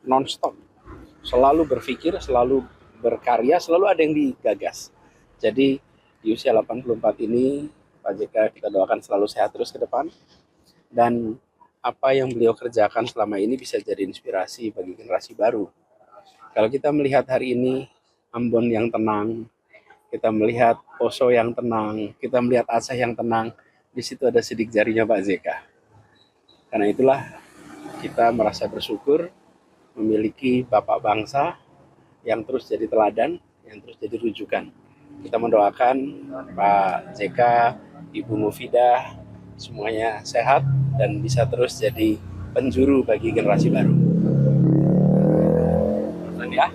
non-stop, selalu berpikir, selalu berkarya, selalu ada yang digagas. Jadi di usia 84 ini Pak JK kita doakan selalu sehat terus ke depan, dan apa yang beliau kerjakan selama ini bisa jadi inspirasi bagi generasi baru. Kalau kita melihat hari ini Ambon yang tenang, kita melihat Poso yang tenang, kita melihat Aceh yang tenang, di situ ada sidik jarinya Pak JK. Karena itulah kita merasa bersyukur memiliki Bapak bangsa yang terus jadi teladan, yang terus jadi rujukan. Kita mendoakan Pak JK, Ibu Mufidah, semuanya sehat dan bisa terus jadi penjuru bagi generasi baru. Ya,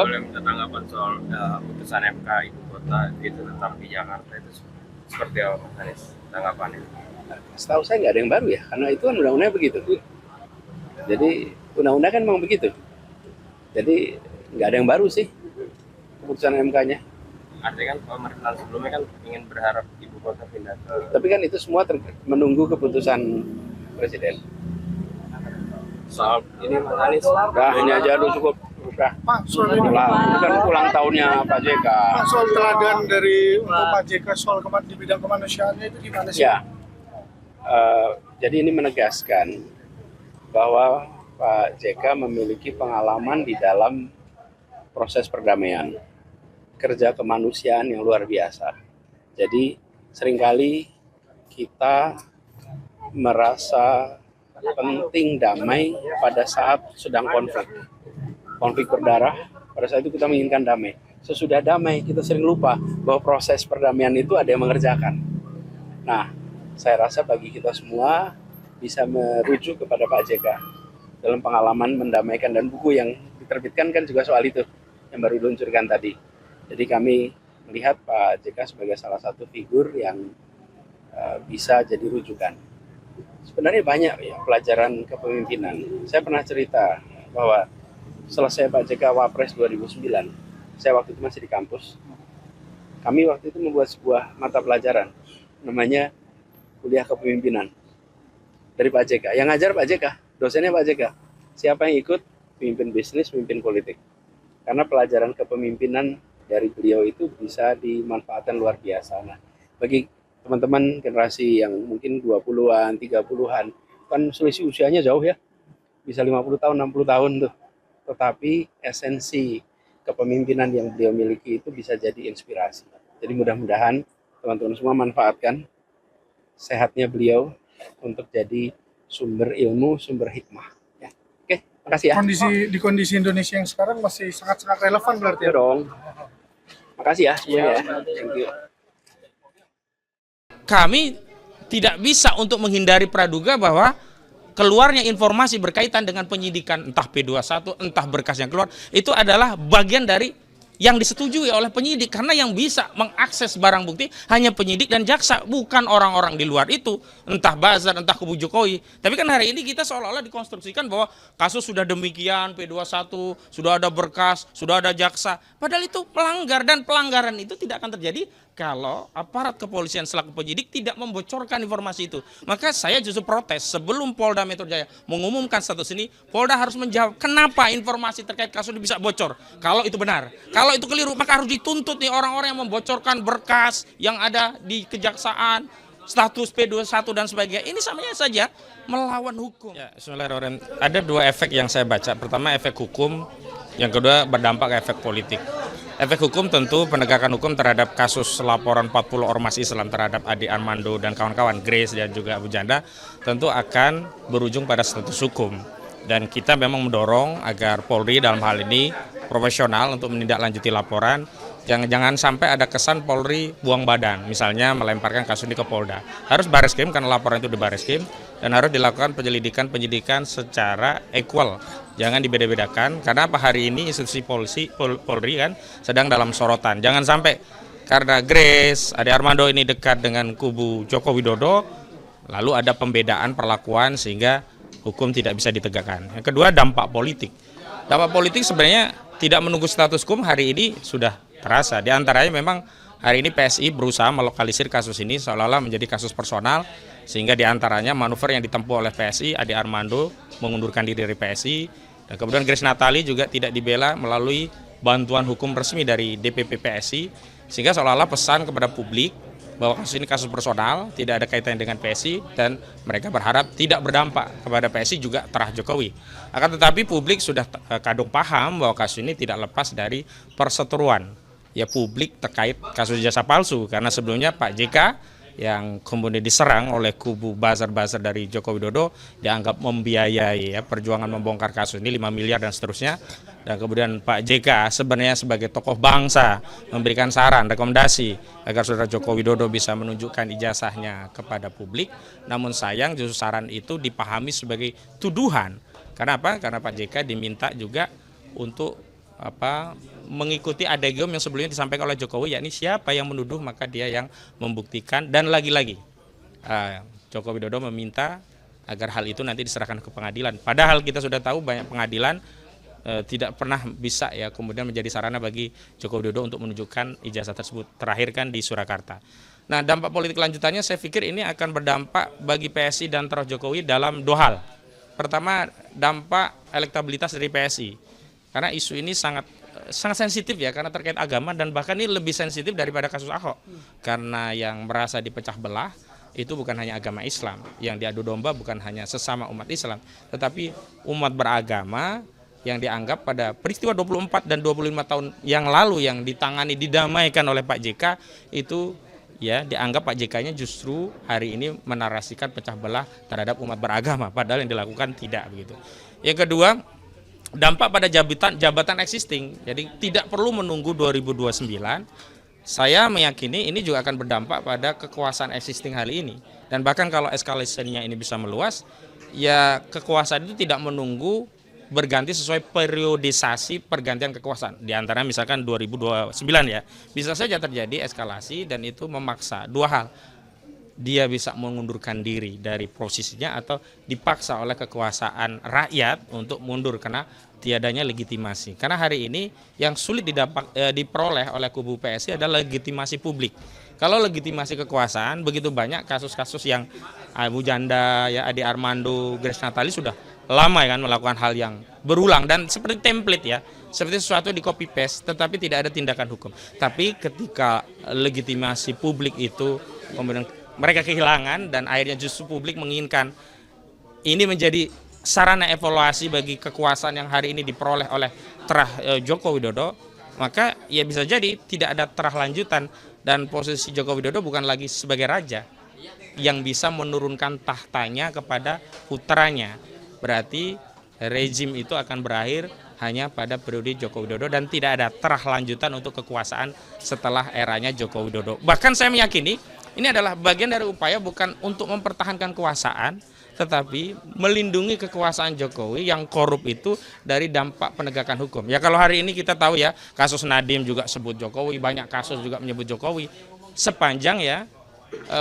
boleh minta tanggapan soal putusan MK Ibu Kota itu tetap di Jakarta itu seperti apa Mas Anies tanggapannya? Setahu saya nggak ada yang baru ya, karena itu kan undang-undangnya begitu. Jadi undang-undang kan memang begitu. Jadi nggak ada yang baru sih keputusan MK-nya. Artinya kan pemerintahan sebelumnya kan ingin berharap Ibu Kota pindah ke... Tapi kan itu semua menunggu keputusan Presiden. Soal ini Mas Anies, Udah, ini aja dulu cukup. Udah. Pak, soal ini Ini kan ulang tahunnya Pak JK. Pak, soal teladan dari untuk Pak JK soal di bidang kemanusiaannya itu gimana sih? Ya, jadi ini menegaskan bahwa Pak JK memiliki pengalaman di dalam proses perdamaian, kerja kemanusiaan yang luar biasa. Jadi seringkali kita merasa penting damai pada saat sedang konflik berdarah. Pada saat itu kita menginginkan damai. Sesudah damai kita sering lupa bahwa proses perdamaian itu ada yang mengerjakan. Nah, saya rasa bagi kita semua bisa merujuk kepada Pak JK dalam pengalaman mendamaikan, dan buku yang diterbitkan kan juga soal itu yang baru diluncurkan tadi. Jadi kami melihat Pak JK sebagai salah satu figur yang bisa jadi rujukan. Sebenarnya banyak ya pelajaran kepemimpinan. Saya pernah cerita bahwa selesai Pak JK Wapres 2009, saya waktu itu masih di kampus. Kami waktu itu membuat sebuah mata pelajaran, namanya kuliah kepemimpinan dari Pak JK. Yang ngajar Pak JK, dosennya Pak JK. Siapa yang ikut? Pemimpin bisnis, pemimpin politik. Karena pelajaran kepemimpinan dari beliau itu bisa dimanfaatkan luar biasa. Nah, bagi teman-teman generasi yang mungkin 20-an, 30-an, kan selisih usianya jauh ya. Bisa 50 tahun, 60 tahun tuh. Tetapi esensi kepemimpinan yang beliau miliki itu bisa jadi inspirasi. Jadi mudah-mudahan teman-teman semua manfaatkan sehatnya beliau untuk jadi sumber ilmu, sumber hikmah. Ya. Oke, makasih ya. Di kondisi Indonesia yang sekarang masih sangat-sangat relevan berarti ya dong. Makasih ya semuanya. Thank you. Kami tidak bisa untuk menghindari praduga bahwa keluarnya informasi berkaitan dengan penyidikan entah P21, entah berkas yang keluar, itu adalah bagian dari yang disetujui oleh penyidik, karena yang bisa mengakses barang bukti hanya penyidik dan jaksa, bukan orang-orang di luar itu, entah Bazar, entah kubu Jokowi. Tapi kan hari ini kita seolah-olah dikonstruksikan bahwa kasus sudah demikian, P21, sudah ada berkas, sudah ada jaksa, padahal itu pelanggar, dan pelanggaran itu tidak akan terjadi kalau aparat kepolisian selaku penyidik tidak membocorkan informasi itu. Maka saya justru protes, sebelum Polda Metro Jaya mengumumkan status ini, Polda harus menjawab kenapa informasi terkait kasus ini bisa bocor. Kalau itu benar, kalau itu keliru, maka harus dituntut nih orang-orang yang membocorkan berkas yang ada di kejaksaan, status P21 dan sebagainya. Ini samanya saja melawan hukum. Ya, Bismillahirrahmanirrahim. Ada dua efek yang saya baca. Pertama efek hukum, yang kedua berdampak efek politik. Efek hukum tentu penegakan hukum terhadap kasus laporan 40 ormas Islam terhadap Ade Armando dan kawan-kawan, Grace dan juga Abu Janda, tentu akan berujung pada status hukum. Dan kita memang mendorong agar Polri dalam hal ini profesional untuk menindaklanjuti laporan. Jangan sampai ada kesan Polri buang badan, misalnya melemparkan kasus ini ke Polda. Harus Bareskrim karena laporan itu di Bareskrim, dan harus dilakukan penyidikan secara equal. Jangan dibeda-bedakan, karena apa, hari ini institusi Polri kan sedang dalam sorotan. Jangan sampai karena Grace, Ade Armando ini dekat dengan kubu Joko Widodo, lalu ada pembedaan perlakuan sehingga hukum tidak bisa ditegakkan. Yang kedua, dampak politik. Dampak politik sebenarnya tidak menunggu status hukum, hari ini sudah terasa. Di antaranya memang hari ini PSI berusaha melokalisir kasus ini seolah-olah menjadi kasus personal, sehingga di antaranya manuver yang ditempuh oleh PSI, Ade Armando mengundurkan diri dari PSI, Dan kemudian Grace Natali juga tidak dibela melalui bantuan hukum resmi dari DPP PSI, sehingga seolah-olah pesan kepada publik bahwa kasus ini kasus personal, tidak ada kaitannya dengan PSI, dan mereka berharap tidak berdampak kepada PSI juga terah Jokowi. Akan tetapi publik sudah kadung paham bahwa kasus ini tidak lepas dari perseteruan ya publik terkait kasus jasa palsu, karena sebelumnya Pak JK yang kemudian diserang oleh kubu buzzer-buzzer dari Joko Widodo dianggap membiayai ya perjuangan membongkar kasus ini 5 miliar dan seterusnya. Dan kemudian Pak JK sebenarnya sebagai tokoh bangsa memberikan saran, rekomendasi agar saudara Joko Widodo bisa menunjukkan ijazahnya kepada publik. Namun sayang justru saran itu dipahami sebagai tuduhan. Karena apa? Karena Pak JK diminta juga untuk mengikuti adegium yang sebelumnya disampaikan oleh Jokowi, yakni siapa yang menuduh maka dia yang membuktikan. Dan lagi-lagi Joko Widodo meminta agar hal itu nanti diserahkan ke pengadilan. Padahal kita sudah tahu banyak pengadilan tidak pernah bisa ya kemudian menjadi sarana bagi Joko Widodo untuk menunjukkan ijazah tersebut. Terakhir kan di Surakarta. Nah, dampak politik lanjutannya saya pikir ini akan berdampak bagi PSI dan terah Jokowi dalam dua hal. Pertama, dampak elektabilitas dari PSI. Karena isu ini sangat sensitif ya, karena terkait agama, dan bahkan ini lebih sensitif daripada kasus Ahok. Karena yang merasa dipecah belah itu bukan hanya agama Islam, yang diadu domba bukan hanya sesama umat Islam, tetapi umat beragama yang dianggap pada peristiwa 24 dan 25 tahun yang lalu yang ditangani, didamaikan oleh Pak JK, itu ya dianggap Pak JK-nya justru hari ini menarasikan pecah belah terhadap umat beragama, padahal yang dilakukan tidak begitu. Yang kedua, dampak pada jabatan existing, jadi tidak perlu menunggu 2029. Saya meyakini ini juga akan berdampak pada kekuasaan existing hari ini. Dan bahkan kalau eskalasinya ini bisa meluas, ya kekuasaan itu tidak menunggu berganti sesuai periodisasi pergantian kekuasaan. Di antara misalkan 2029 ya, bisa saja terjadi eskalasi dan itu memaksa dua hal. Dia bisa mengundurkan diri dari posisinya atau dipaksa oleh kekuasaan rakyat untuk mundur karena tiadanya legitimasi. Karena hari ini yang sulit diperoleh oleh kubu PSI adalah legitimasi publik. Kalau legitimasi kekuasaan, begitu banyak kasus-kasus yang Abu Janda, ya Ade Armando, Grace Natali sudah lama ya kan melakukan hal yang berulang dan seperti template ya, seperti sesuatu di copy paste, tetapi tidak ada tindakan hukum. Tapi ketika legitimasi publik itu kemudian mereka kehilangan dan akhirnya justru publik menginginkan ini menjadi sarana evaluasi bagi kekuasaan yang hari ini diperoleh oleh terah Joko Widodo, maka ya bisa jadi tidak ada terah lanjutan dan posisi Joko Widodo bukan lagi sebagai raja yang bisa menurunkan tahtanya kepada putranya. Berarti rezim itu akan berakhir hanya pada periode Joko Widodo dan tidak ada terah lanjutan untuk kekuasaan setelah eranya Joko Widodo. Bahkan saya meyakini ini adalah bagian dari upaya bukan untuk mempertahankan kekuasaan, tetapi melindungi kekuasaan Jokowi yang korup itu dari dampak penegakan hukum. Ya kalau hari ini kita tahu ya, kasus Nadiem juga sebut Jokowi, banyak kasus juga menyebut Jokowi. Sepanjang ya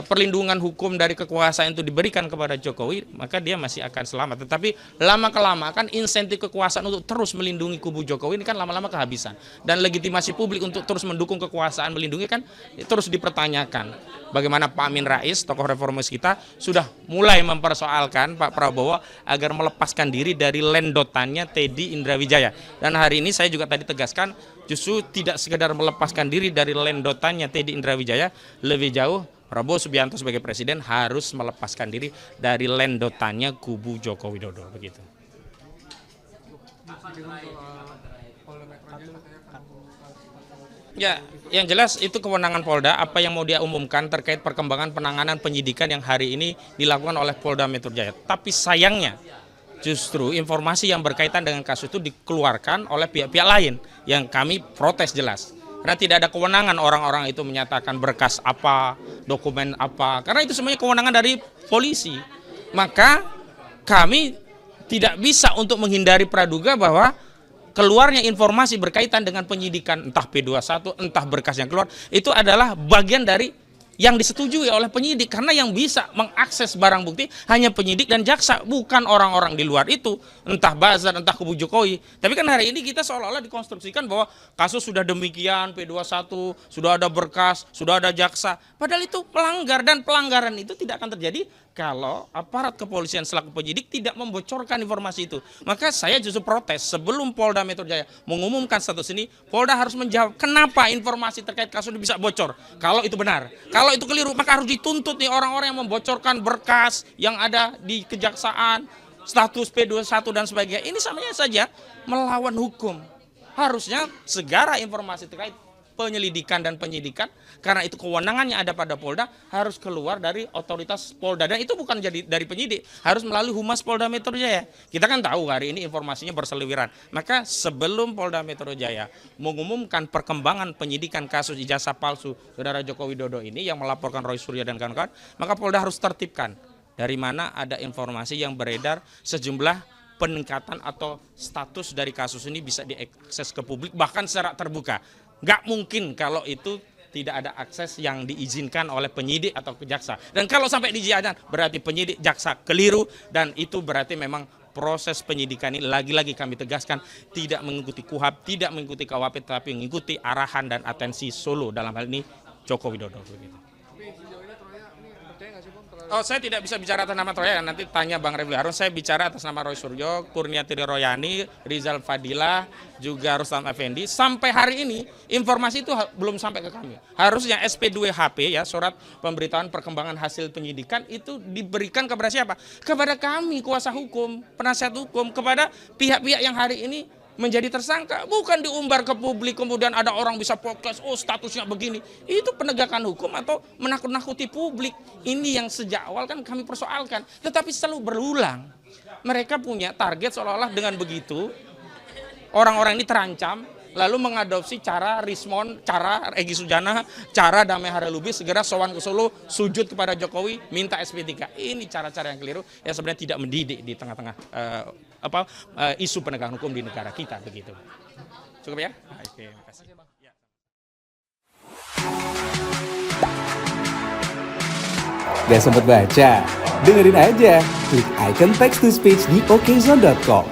perlindungan hukum dari kekuasaan itu diberikan kepada Jokowi, maka dia masih akan selamat. Tetapi lama-kelamaan kan insentif kekuasaan untuk terus melindungi kubu Jokowi ini kan lama-lama kehabisan. Dan legitimasi publik untuk terus mendukung kekuasaan melindungi kan terus dipertanyakan. Bagaimana Pak Amin Rais, tokoh reformis kita, sudah mulai mempersoalkan Pak Prabowo agar melepaskan diri dari lendotannya Teddy Indrawijaya. Dan hari ini saya juga tadi tegaskan, justru tidak sekedar melepaskan diri dari lendotannya Teddy Indrawijaya, lebih jauh Prabowo Subianto sebagai presiden harus melepaskan diri dari lendotannya kubu Joko Widodo begitu. Ya, yang jelas itu kewenangan Polda. Apa yang mau dia umumkan terkait perkembangan penanganan penyidikan yang hari ini dilakukan oleh Polda Metro Jaya. Tapi sayangnya justru informasi yang berkaitan dengan kasus itu dikeluarkan oleh pihak-pihak lain yang kami protes jelas. Karena tidak ada kewenangan orang-orang itu menyatakan berkas apa, dokumen apa. Karena itu semuanya kewenangan dari polisi. Maka kami tidak bisa untuk menghindari praduga bahwa keluarnya informasi berkaitan dengan penyidikan entah P21, entah berkas yang keluar, itu adalah bagian dari yang disetujui oleh penyidik. Karena yang bisa mengakses barang bukti hanya penyidik dan jaksa, bukan orang-orang di luar itu, entah buzzer, entah kubu Jokowi. Tapi kan hari ini kita seolah-olah dikonstruksikan bahwa kasus sudah demikian, P21, sudah ada berkas, sudah ada jaksa. Padahal itu pelanggar, dan pelanggaran itu tidak akan terjadi kalau aparat kepolisian selaku penyidik tidak membocorkan informasi itu. Maka saya justru protes sebelum Polda Metro Jaya mengumumkan status ini, Polda harus menjawab kenapa informasi terkait kasus ini bisa bocor. Kalau itu benar, kalau itu keliru, maka harus dituntut nih orang-orang yang membocorkan berkas yang ada di kejaksaan, status P21 dan sebagainya. Ini samanya saja melawan hukum. Harusnya segala informasi terkait penyelidikan dan penyidikan, karena itu kewenangannya ada pada Polda, harus keluar dari otoritas Polda, dan itu bukan jadi dari penyidik, harus melalui Humas Polda Metro Jaya. Kita kan tahu hari ini informasinya berseliweran. Maka sebelum Polda Metro Jaya mengumumkan perkembangan penyidikan kasus ijazah palsu Saudara Joko Widodo ini yang melaporkan Roy Suryo dan kawan-kawan, maka Polda harus tertibkan dari mana ada informasi yang beredar sejumlah peningkatan atau status dari kasus ini bisa diakses ke publik bahkan secara terbuka. Nggak mungkin kalau itu tidak ada akses yang diizinkan oleh penyidik atau jaksa. Dan kalau sampai diizinkan berarti penyidik jaksa keliru, dan itu berarti memang proses penyidikan ini lagi-lagi kami tegaskan tidak mengikuti KUHAP, tidak mengikuti KUHP, tapi mengikuti arahan dan atensi Solo, dalam hal ini Joko Widodo. Begitu. Oh, saya tidak bisa bicara atas nama Troya, nanti tanya Bang Refli Harun. Saya bicara atas nama Roy Suryo, Kurniatiri Royani, Rizal Fadilah, juga Rustam Effendi. Sampai hari ini informasi itu belum sampai ke kami. Harusnya SP2HP ya, surat pemberitahuan perkembangan hasil penyidikan itu diberikan kepada siapa? Kepada kami, kuasa hukum, penasihat hukum, kepada pihak-pihak yang hari ini menjadi tersangka, bukan diumbar ke publik kemudian ada orang bisa podcast, oh statusnya begini. Itu penegakan hukum atau menakut-nakuti publik. Ini yang sejak awal kan kami persoalkan, tetapi selalu berulang. Mereka punya target seolah-olah dengan begitu orang-orang ini terancam, lalu mengadopsi cara Rismon, cara Egy Sujana, cara Damai Harelubis segera sowan ke Solo, sujud kepada Jokowi, minta SP3. Ini cara-cara yang keliru yang sebenarnya tidak mendidik di tengah-tengah isu penegakan hukum di negara kita, begitu. Cukup ya? Oke, makasih. Gak sempet baca? Dengerin aja, klik icon text to speech di okezone.com.